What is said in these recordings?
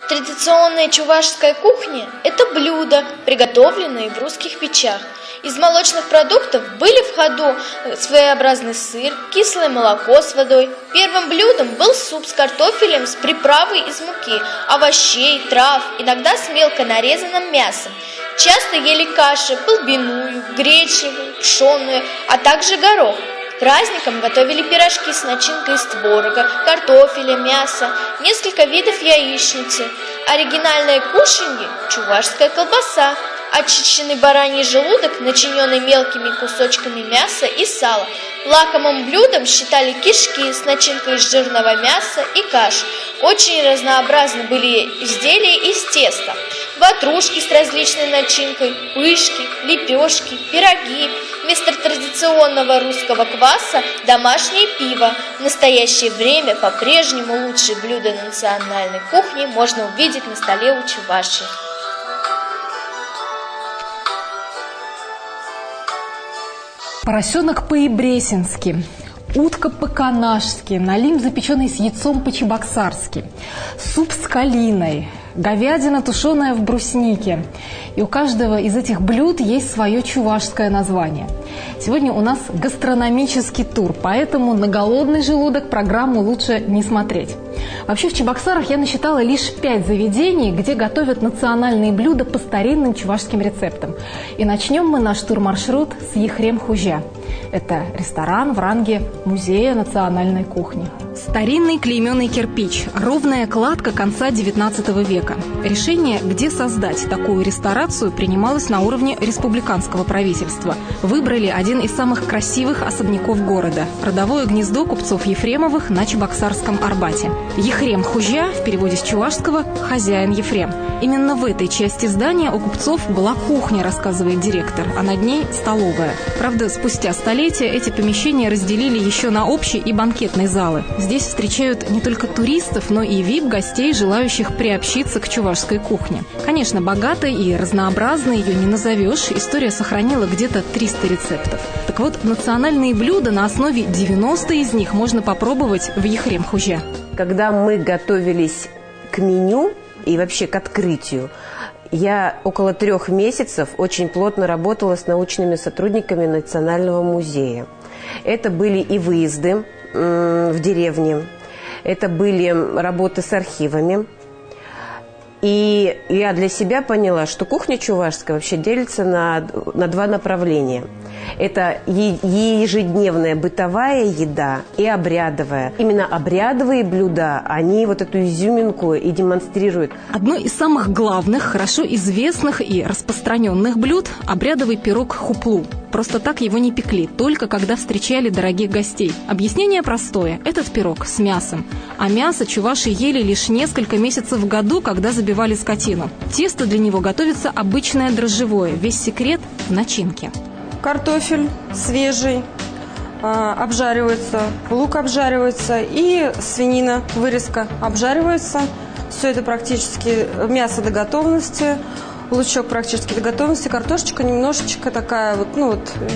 Традиционная чувашская кухня – это блюда, приготовленные в русских печах. Из молочных продуктов были в ходу своеобразный сыр, кислое молоко с водой. Первым блюдом был суп с картофелем с приправой из муки, овощей, трав, иногда с мелко нарезанным мясом. Часто ели каши полбяную, гречневую, пшеную, а также горох. К праздникам готовили пирожки с начинкой из творога, картофеля, мяса, несколько видов яичницы. Оригинальное кушанье – чувашская колбаса, очищенный бараний желудок, начиненный мелкими кусочками мяса и сала. Лакомым блюдом считали кишки с начинкой из жирного мяса и каш. Очень разнообразны были изделия из теста. Ватрушки с различной начинкой, пышки, лепешки, пироги. Вместо традиционного русского кваса – домашнее пиво. В настоящее время по-прежнему лучшие блюда национальной кухни можно увидеть на столе у Чувашии. Поросенок по-ибресински, утка по-канашски, налим, запеченный с яйцом по-чебоксарски, суп с калиной, говядина, тушеная в бруснике. И у каждого из этих блюд есть свое чувашское название. Сегодня у нас гастрономический тур, поэтому на голодный желудок программу лучше не смотреть. Вообще в Чебоксарах я насчитала лишь 5 заведений, где готовят национальные блюда по старинным чувашским рецептам. И начнем мы наш тур-маршрут с Ехрем-Хужа. Это ресторан в ранге Музея национальной кухни. Старинный клейменный кирпич, ровная кладка конца XIX века. Решение, где создать такую ресторацию, принималось на уровне республиканского правительства. Выбрали один из самых красивых особняков города – родовое гнездо купцов Ефремовых на Чебоксарском Арбате. Ехрем-Хужа, в переводе с чувашского «хозяин Ефрем». Именно в этой части здания у купцов была кухня, рассказывает директор, а над ней – столовая. Правда, спустя столетия эти помещения разделили еще на общие и банкетные залы. Здесь встречают не только туристов, но и вип-гостей, желающих приобщиться к чувашской кухне. Конечно, богатой и разнообразной ее не назовешь. История сохранила где-то 300 рецептов. Так вот, национальные блюда на основе 90 из них можно попробовать в Ехрем-Хужа. Когда мы готовились к меню и вообще к открытию, я около 3 месяцев очень плотно работала с научными сотрудниками Национального музея. Это были и выезды в деревне, это были работы с архивами. И я для себя поняла, что кухня чувашская вообще делится на 2 направления. Это ежедневная бытовая еда и обрядовая. Именно обрядовые блюда, они вот эту изюминку и демонстрируют. Одно из самых главных, хорошо известных и распространенных блюд – обрядовый пирог хуплу. Просто так его не пекли, только когда встречали дорогих гостей. Объяснение простое – этот пирог с мясом. А мясо чуваши ели лишь несколько месяцев в году, когда забивали скотину. Тесто для него готовится обычное дрожжевое, весь секрет в начинке. Картофель свежий обжаривается, лук обжаривается и свинина, вырезка обжаривается. Все это практически мясо до готовности, лучок практически до готовности, картошечка немножечко такая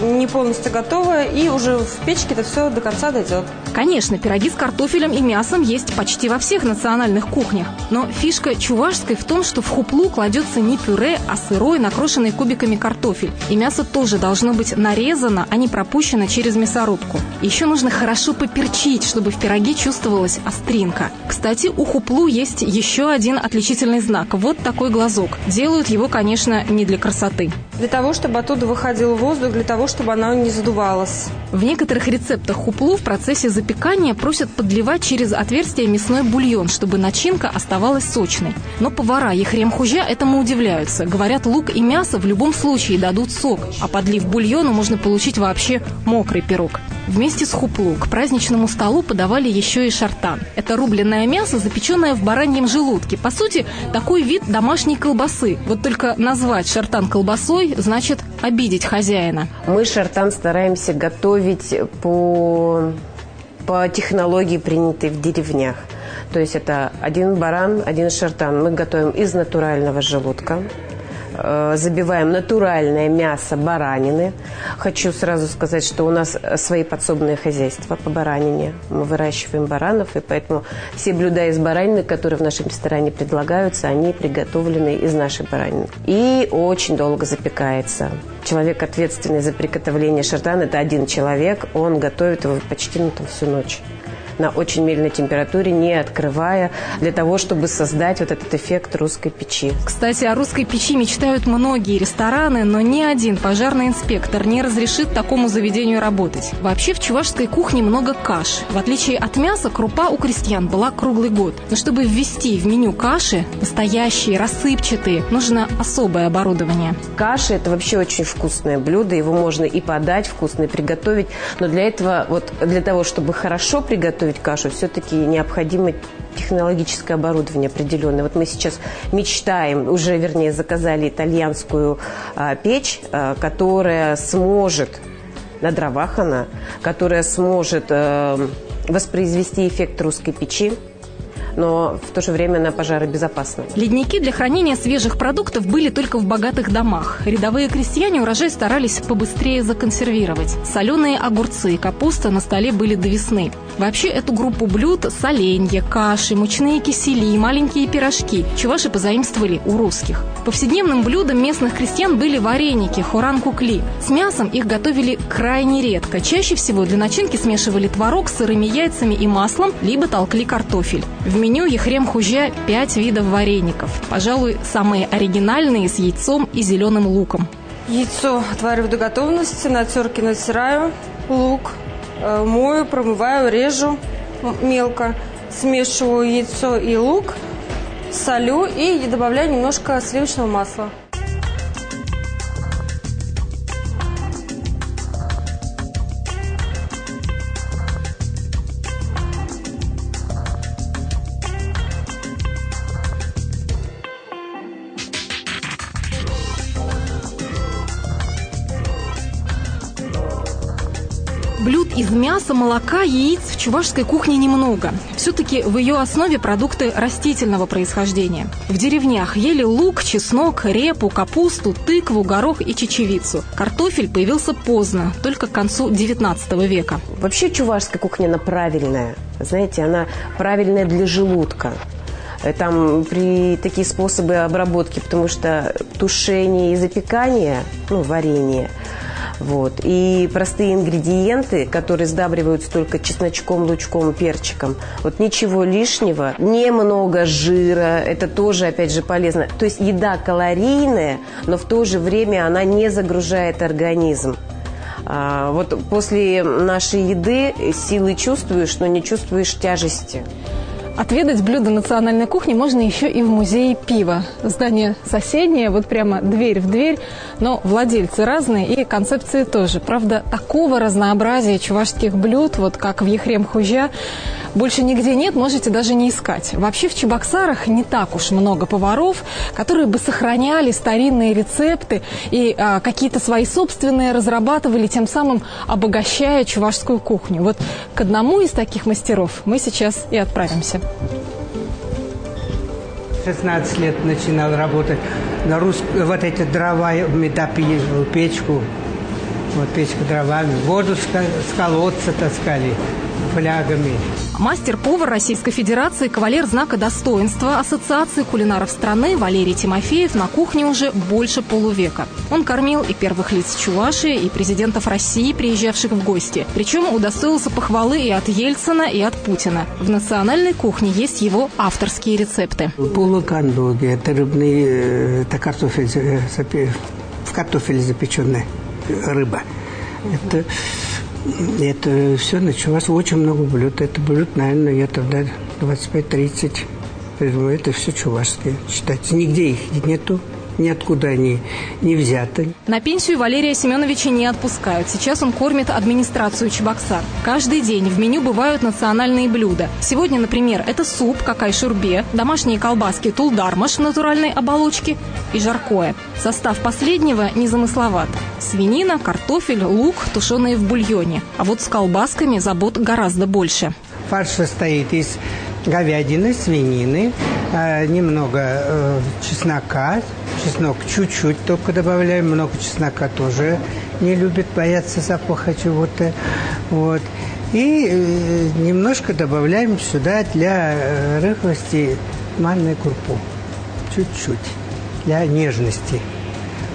не полностью готовая, и уже в печке это все до конца дойдет. Конечно, пироги с картофелем и мясом есть почти во всех национальных кухнях. Но фишка чувашской в том, что в хуплу кладется не пюре, а сырой, накрошенный кубиками картофель. И мясо тоже должно быть нарезано, а не пропущено через мясорубку. Еще нужно хорошо поперчить, чтобы в пироге чувствовалась остринка. Кстати, у хуплу есть еще один отличительный знак. Вот такой глазок. Делают его, конечно, не для красоты. Для того, чтобы оттуда выходил воздух, для того, чтобы она не задувалась. В некоторых рецептах хуплу в процессе запекания просят подливать через отверстие мясной бульон, чтобы начинка оставалась сочной. Но повара Ехрем-Хужа этому удивляются. Говорят, лук и мясо в любом случае дадут сок, а подлив бульону можно получить вообще мокрый пирог. Вместе с хуплу к праздничному столу подавали еще и шартан. Это рубленное мясо, запеченное в бараньем желудке. По сути, такой вид домашней колбасы. Вот только назвать шартан колбасой значит обидеть хозяина. Мы шартан стараемся готовить по технологии, принятой в деревнях. То есть это 1 баран, 1 шартан. Мы готовим из натурального желудка, забиваем натуральное мясо баранины. Хочу сразу сказать, что у нас свои подсобные хозяйства по баранине. Мы выращиваем баранов, и поэтому все блюда из баранины, которые в нашем ресторане предлагаются, они приготовлены из нашей баранины. И очень долго запекается. Человек, ответственный за приготовление шардана, это один человек. Он готовит его почти всю ночь на очень медленной температуре, не открывая, для того, чтобы создать вот этот эффект русской печи. Кстати, о русской печи мечтают многие рестораны, но ни один пожарный инспектор не разрешит такому заведению работать. Вообще в чувашской кухне много каш. В отличие от мяса, крупа у крестьян была круглый год. Но чтобы ввести в меню каши, настоящие, рассыпчатые, нужно особое оборудование. Каша – это вообще очень вкусное блюдо. Его можно и подать вкусно, и приготовить. Но для этого, для того, чтобы хорошо приготовить кашу, все-таки необходимо технологическое оборудование определенное. Вот мы сейчас мечтаем, уже, вернее, заказали итальянскую печь, которая сможет, на дровах она, которая сможет воспроизвести эффект русской печи, но в то же время она пожаробезопасна. Ледники для хранения свежих продуктов были только в богатых домах. Рядовые крестьяне урожай старались побыстрее законсервировать. Соленые огурцы и капуста на столе были до весны. Вообще эту группу блюд – соленья, каши, мучные кисели и маленькие пирожки – чуваши позаимствовали у русских. Повседневным блюдом местных крестьян были вареники, хоран-кукли. С мясом их готовили крайне редко. Чаще всего для начинки смешивали творог с сырыми яйцами и маслом, либо толкли картофель. В меню ехрем-хужа 5 видов вареников. Пожалуй, самые оригинальные с яйцом и зеленым луком. Яйцо отвариваю до готовности, на терке натираю, лук мою, промываю, режу мелко, смешиваю яйцо и лук, солю и добавляю немножко сливочного масла. Блюд из мяса, молока, яиц в чувашской кухне немного. Все-таки в ее основе продукты растительного происхождения. В деревнях ели лук, чеснок, репу, капусту, тыкву, горох и чечевицу. Картофель появился поздно, только к концу XIX века. Вообще чувашская кухня, она правильная. Знаете, она правильная для желудка. Там такие способы обработки, потому что тушение и запекание, варенье, и простые ингредиенты, которые сдабриваются только чесночком, лучком, перчиком. Ничего лишнего, немного жира, это тоже, опять же, полезно. То есть еда калорийная, но в то же время она не загружает организм. После нашей еды силы чувствуешь, но не чувствуешь тяжести. Отведать блюда национальной кухни можно еще и в музее пива. Здание соседнее, прямо дверь в дверь, но владельцы разные и концепции тоже. Правда, такого разнообразия чувашских блюд, как в ехрем-хужа, больше нигде нет, можете даже не искать. Вообще в Чебоксарах не так уж много поваров, которые бы сохраняли старинные рецепты и какие-то свои собственные разрабатывали, тем самым обогащая чувашскую кухню. К одному из таких мастеров мы сейчас и отправимся. 16 лет начинал работать на эти дрова, мы топили печку, печку дровами, воду с колодца таскали флягами. Мастер-повар Российской Федерации, кавалер знака достоинства Ассоциации кулинаров страны Валерий Тимофеев на кухне уже больше полувека. Он кормил и первых лиц Чувашии, и президентов России, приезжавших в гости. Причем удостоился похвалы и от Ельцина, и от Путина. В национальной кухне есть его авторские рецепты. Полукандоги, это рыбный, это картофель, в картофеле запеченная рыба. Это все началось, очень много блюд. Это блюд, наверное, я тогда 25-30. Это все чувашские, считайте. Нигде их нету, ниоткуда они не взяты. На пенсию Валерия Семеновича не отпускают. Сейчас он кормит администрацию Чебоксар. Каждый день в меню бывают национальные блюда. Сегодня, например, это суп какай-шурбе, домашние колбаски тулдармаш в натуральной оболочке и жаркое. Состав последнего незамысловат. Свинина, картофель, лук, тушеные в бульоне. А с колбасками забот гораздо больше. Фарш состоит из говядины, свинины, немного чеснока. Чеснок чуть-чуть только добавляем, много чеснока тоже не любит, боятся запаха чего-то. Вот. И немножко добавляем сюда для рыхлости манную крупу. Чуть-чуть. Для нежности.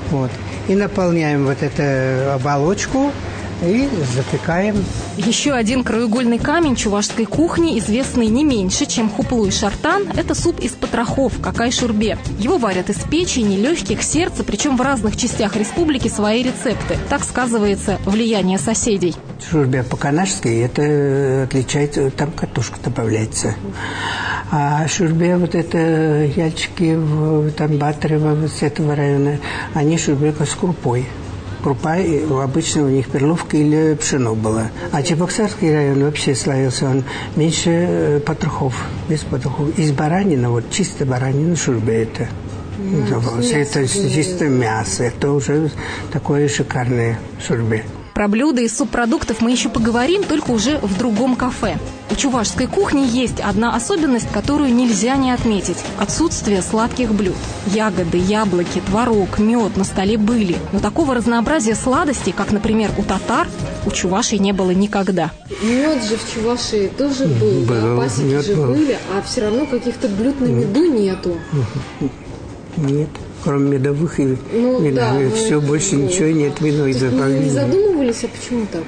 Вот. И наполняем вот эту оболочку и запекаем. Еще один краеугольный камень чувашской кухни, известный не меньше, чем хуплу и шартан, это суп из потрохов, какай-шурбе. Его варят из печени, легких, сердца, причем в разных частях республики свои рецепты. Так сказывается влияние соседей. Шурбе по-канашски, это отличается, там картошка добавляется. А шурбе, вот это яльчики в Тамбатрево, с этого района, они шурбе с крупой. Крупа, обычно у них перловка или пшено было. А Чебоксарский район вообще славился, он меньше потрохов, без потрохов. Из баранины, вот чисто баранина шурбе это. Это чисто мясо, это уже такое шикарное шурбе. Про блюда из субпродуктов мы еще поговорим, только уже в другом кафе. У чувашской кухни есть одна особенность, которую нельзя не отметить – отсутствие сладких блюд. Ягоды, яблоки, творог, мед на столе были. Но такого разнообразия сладостей, как, например, у татар, у чувашей не было никогда. Мед же в Чувашии тоже был, да? Пасеки же были, а все равно каких-то блюд на меду нету. Нет. Кроме медовых и вина. Да, все, больше ничего нет, вино и добавления. Не задумывались, а почему так?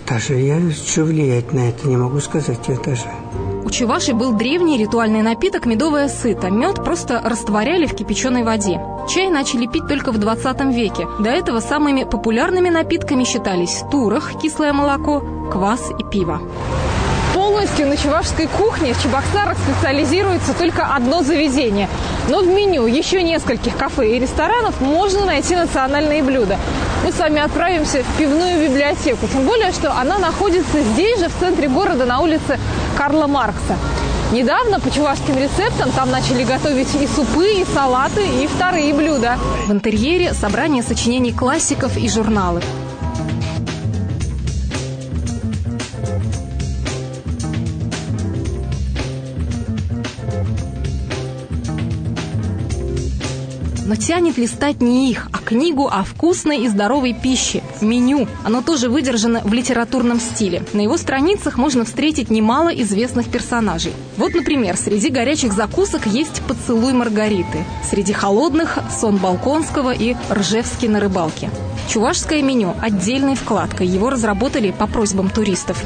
Даже я что влиять на это не могу сказать, я даже. У чувашей был древний ритуальный напиток медовое сыто. Мед просто растворяли в кипяченой воде. Чай начали пить только в 20 веке. До этого самыми популярными напитками считались турах, кислое молоко, квас и пиво. Полностью на чувашской кухне в Чебоксарах специализируется только одно заведение. Но в меню еще нескольких кафе и ресторанов можно найти национальные блюда. Мы с вами отправимся в пивную библиотеку. Тем более, что она находится здесь же, в центре города, на улице Карла Маркса. Недавно по чувашским рецептам там начали готовить и супы, и салаты, и вторые блюда. В интерьере собрание сочинений классиков и журналы. Но тянет листать не их, а книгу о вкусной и здоровой пище. Меню. Оно тоже выдержано в литературном стиле. На его страницах можно встретить немало известных персонажей. Вот, например, среди горячих закусок есть «Поцелуй Маргариты». Среди холодных – «Сон Балконского» и «Ржевский на рыбалке». Чувашское меню – отдельной вкладкой. Его разработали по просьбам туристов.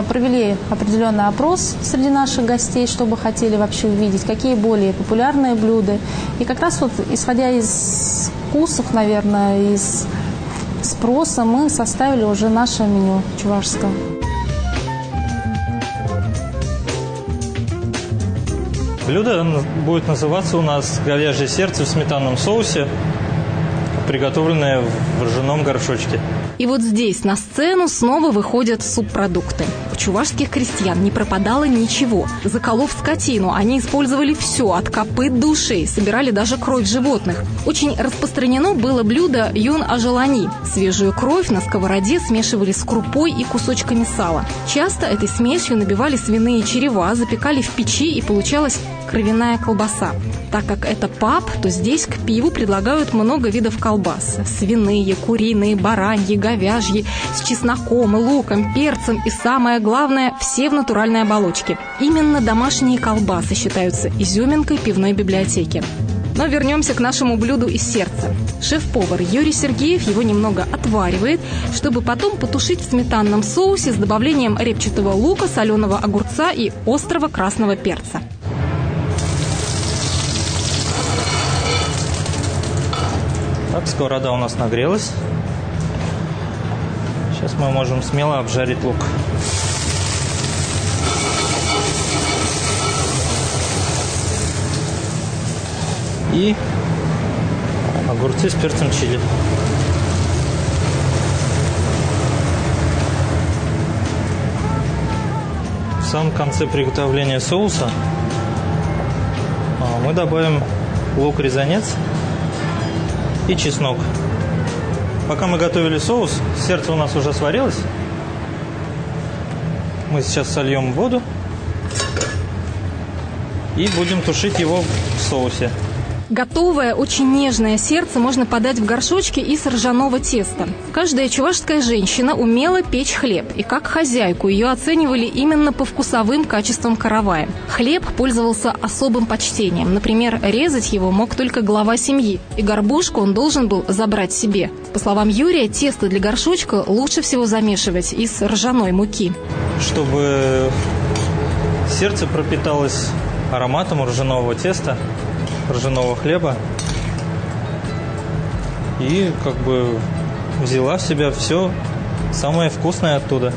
Провели определенный опрос среди наших гостей, чтобы хотели вообще увидеть, какие более популярные блюда. И как раз вот, исходя из вкусов, наверное, из спроса, мы составили уже наше меню чувашское. Блюдо будет называться у нас говяжье сердце в сметанном соусе, приготовленное в ржаном горшочке. И вот здесь на сцену снова выходят субпродукты. У чувашских крестьян не пропадало ничего. Заколов скотину, они использовали все, от копыт до ушей, собирали даже кровь животных. Очень распространено было блюдо юн-ажалани. Свежую кровь на сковороде смешивали с крупой и кусочками сала. Часто этой смесью набивали свиные черева, запекали в печи, и получалась кровяная колбаса. Так как это паб, то здесь к пиву предлагают много видов колбас. Свиные, куриные, бараньи, говяжьи, с чесноком, луком, перцем и, самое главное, все в натуральной оболочке. Именно домашние колбасы считаются изюминкой пивной библиотеки. Но вернемся к нашему блюду из сердца. Шеф-повар Юрий Сергеев его немного отваривает, чтобы потом потушить в сметанном соусе с добавлением репчатого лука, соленого огурца и острого красного перца. Так, сковорода у нас нагрелась. Сейчас мы можем смело обжарить лук. И огурцы с перцем чили. В самом конце приготовления соуса мы добавим лук-резанец и чеснок. Пока мы готовили соус, сердце у нас уже сварилось. Мы сейчас сольем воду и будем тушить его в соусе. Готовое, очень нежное сердце можно подать в горшочке из ржаного теста. Каждая чувашская женщина умела печь хлеб, и как хозяйку ее оценивали именно по вкусовым качествам каравая. Хлеб пользовался особым почтением. Например, резать его мог только глава семьи, и горбушку он должен был забрать себе. По словам Юрия, тесто для горшочка лучше всего замешивать из ржаной муки. Чтобы сердце пропиталось ароматом ржаного теста, ржаного хлеба и как бы взяла в себя все самое вкусное оттуда.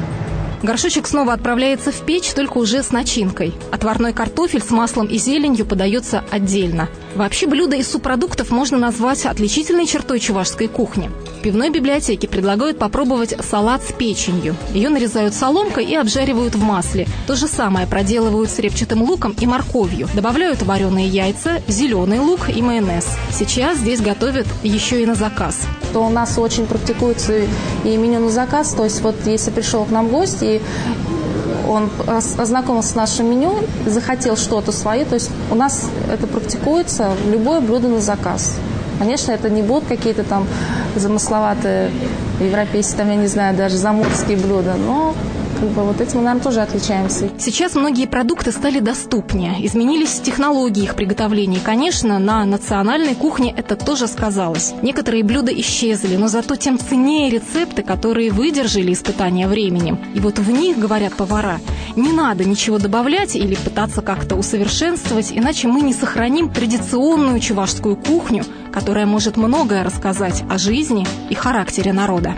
Горшочек снова отправляется в печь, только уже с начинкой. Отварной картофель с маслом и зеленью подается отдельно. Вообще блюда из субпродуктов можно назвать отличительной чертой чувашской кухни. В пивной библиотеке предлагают попробовать салат с печенью. Ее нарезают соломкой и обжаривают в масле. То же самое проделывают с репчатым луком и морковью. Добавляют вареные яйца, зеленый лук и майонез. Сейчас здесь готовят еще и на заказ. То у нас очень практикуется и меню на заказ. То есть вот если пришел к нам гость, и он ознакомился с нашим меню, захотел что-то свое, то есть у нас это практикуется, любое блюдо на заказ. Конечно, это не будут какие-то там замысловатые европейские, там, я не знаю, даже заморские блюда, но как бы вот этим мы, наверное, тоже отличаемся. Сейчас многие продукты стали доступнее, изменились технологии их приготовления. И, конечно, на национальной кухне это тоже сказалось. Некоторые блюда исчезли, но зато тем ценнее рецепты, которые выдержали испытания временем. И вот в них, говорят повара, не надо ничего добавлять или пытаться как-то усовершенствовать, иначе мы не сохраним традиционную чувашскую кухню, которая может многое рассказать о жизни и характере народа.